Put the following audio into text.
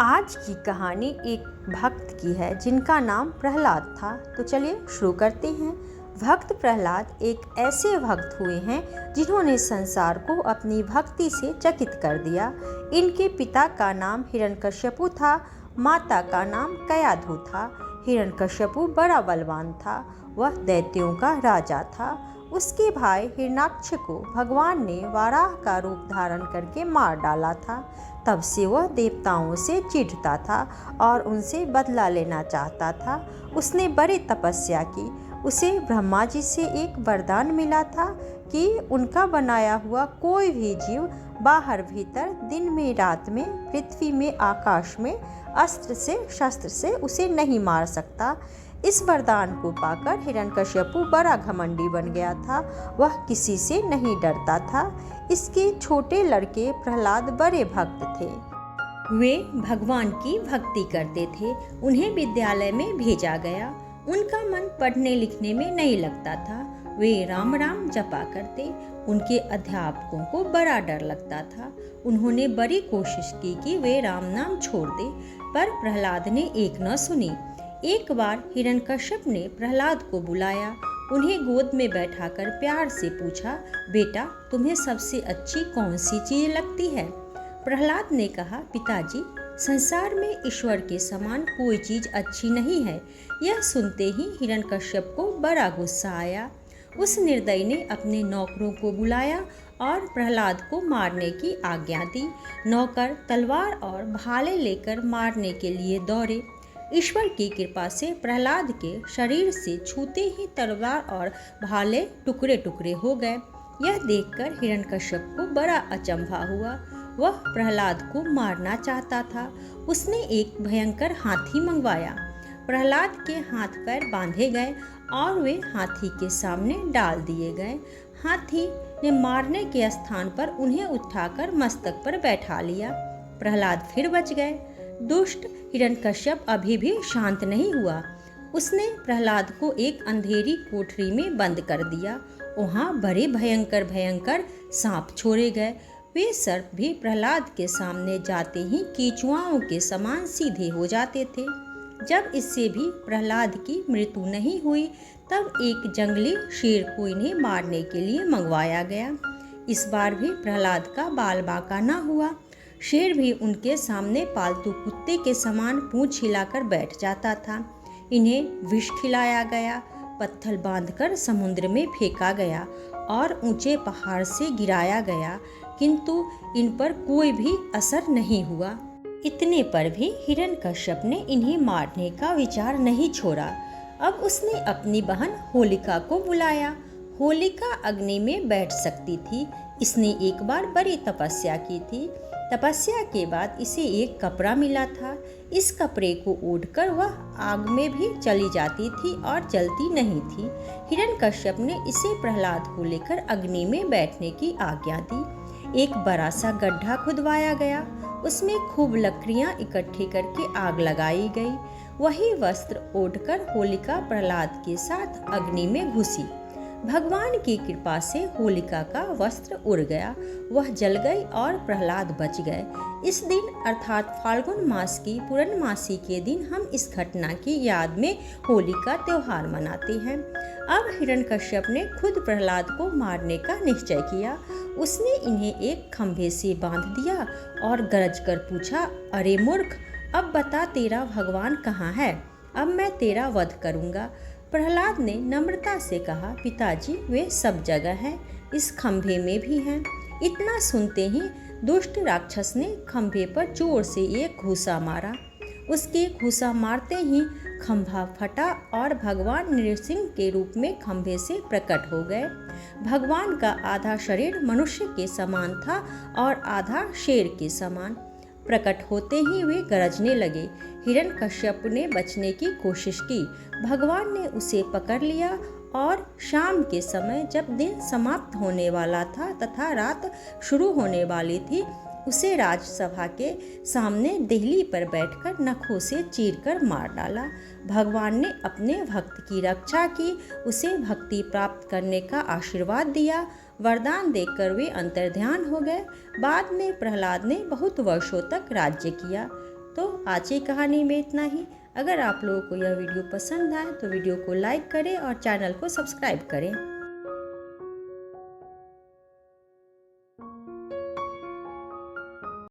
आज की कहानी एक भक्त की है जिनका नाम प्रहलाद था। तो चलिए शुरू करते हैं। भक्त प्रहलाद एक ऐसे भक्त हुए हैं जिन्होंने संसार को अपनी भक्ति से चकित कर दिया। इनके पिता का नाम हिरण्यकश्यपु था, माता का नाम कयाधु था। हिरण्यकश्यपु बड़ा बलवान था, वह दैत्यों का राजा था। उसके भाई हिरण्याक्ष को भगवान ने वाराह का रूप धारण करके मार डाला था। तब से वह देवताओं से चिढ़ता था और उनसे बदला लेना चाहता था। उसने बड़ी तपस्या की। उसे ब्रह्मा जी से एक वरदान मिला था कि उनका बनाया हुआ कोई भी जीव बाहर भीतर, दिन में रात में, पृथ्वी में आकाश में, अस्त्र से शस्त्र से उसे नहीं मार सकता। इस वरदान को पाकर हिरण्यकश्यपु बड़ा घमंडी बन गया था। वह किसी से नहीं डरता था। इसके छोटे लड़के प्रहलाद बड़े भक्त थे। वे भगवान की भक्ति करते थे। उन्हें विद्यालय में भेजा गया। उनका मन पढ़ने लिखने में नहीं लगता था। वे राम राम जपा करते। उनके अध्यापकों को बड़ा डर लगता था। उन्होंने बड़ी कोशिश की कि वे राम नाम छोड़ दे, पर प्रहलाद ने एक न सुनी। एक बार हिरण्यकश्यप ने प्रहलाद को बुलाया, उन्हें गोद में बैठाकर प्यार से पूछा, बेटा तुम्हें सबसे अच्छी कौन सी चीज लगती है? प्रहलाद ने कहा, पिताजी संसार में ईश्वर के समान कोई चीज अच्छी नहीं है। यह सुनते ही हिरण्यकश्यप को बड़ा गुस्सा आया। उस निर्दयी ने अपने नौकरों को बुलाया और प्रहलाद को मारने की आज्ञा दी। नौकर तलवार और भाले लेकर मारने के लिए दौड़े। ईश्वर की कृपा से प्रहलाद के शरीर से छूते ही तलवार और भाले टुकड़े टुकड़े हो गए। यह देखकर हिरण्यकश्यप को बड़ा अचंभा हुआ। वह प्रहलाद को मारना चाहता था। उसने एक भयंकर हाथी मंगवाया। प्रहलाद के हाथ पैर बांधे गए और वे हाथी के सामने डाल दिए गए। हाथी ने मारने के स्थान पर उन्हें उठाकर मस्तक पर बैठा लिया। प्रहलाद फिर बच गए। दुष्ट हिरण्यकश्यप अभी भी शांत नहीं हुआ। उसने प्रहलाद को एक अंधेरी कोठरी में बंद कर दिया। वहाँ बड़े भयंकर भयंकर सांप छोड़े गए। वे सर्प भी प्रहलाद के सामने जाते ही कीचुआओं के समान सीधे हो जाते थे। जब इससे भी प्रहलाद की मृत्यु नहीं हुई, तब एक जंगली शेर को इन्हें मारने के लिए मंगवाया गया। इस बार भी प्रहलाद का बाल बांका न हुआ। शेर भी उनके सामने पालतू कुत्ते के समान पूंछ हिलाकर बैठ जाता था। इन्हें विष खिलाया गया, पत्थर बांधकर समुद्र में फेंका गया और ऊंचे पहाड़ से गिराया गया, किंतु इन पर कोई भी असर नहीं हुआ। इतने पर भी हिरण्यकश्यप ने इन्हें मारने का विचार नहीं छोड़ा। अब उसने अपनी बहन होलिका को बुलाया। होलिका अग्नि में बैठ सकती थी। इसने एक बार बड़ी तपस्या की थी। तपस्या के बाद इसे एक कपड़ा मिला था। इस कपड़े को ओढ़कर वह आग में भी चली जाती थी और जलती नहीं थी। हिरण्यकश्यप ने इसे प्रहलाद को लेकर अग्नि में बैठने की आज्ञा दी। एक बड़ा सा गड्ढा खुदवाया गया। उसमें खूब लकड़ियां इकट्ठी करके आग लगाई गई। वही वस्त्र ओढ़कर होलिका प्रहलाद के साथ अग्नि में घुसी। भगवान की कृपा से होलिका का वस्त्र उड़ गया। वह जल गई और प्रहलाद बच गए। इस दिन अर्थात फाल्गुन मास की पूर्णमासी के दिन हम इस घटना की याद में होली का त्योहार मनाते हैं। अब हिरण्यकश्यप ने खुद प्रहलाद को मारने का निश्चय किया। उसने इन्हें एक खंभे से बांध दिया और गरज कर पूछा, अरे मूर्ख, अब बता तेरा भगवान कहाँ है? अब मैं तेरा वध करूँगा। प्रहलाद ने नम्रता से कहा, पिताजी वे सब जगह हैं, इस खंभे में भी हैं। इतना सुनते ही दुष्ट राक्षस ने खंभे पर जोर से एक घूसा मारा। उसके घूसा मारते ही खंभा फटा और भगवान नृसिंह के रूप में खंभे से प्रकट हो गए। भगवान का आधा शरीर मनुष्य के समान था और आधा शेर के समान। प्रकट होते ही वे गरजने लगे। हिरण्यकश्यप ने बचने की कोशिश की। भगवान ने उसे पकड़ लिया और शाम के समय जब दिन समाप्त होने वाला था तथा रात शुरू होने वाली थी, उसे राजसभा के सामने देहली पर बैठकर नखों से चीरकर मार डाला। भगवान ने अपने भक्त की रक्षा की, उसे भक्ति प्राप्त करने का आशीर्वाद दिया। वरदान देकर वे अंतर्ध्यान हो गए। बाद में प्रहलाद ने बहुत वर्षों तक राज्य किया। तो आज की कहानी में इतना ही। अगर आप लोगों को यह वीडियो पसंद आए तो वीडियो को लाइक करें और चैनल को सब्सक्राइब करें।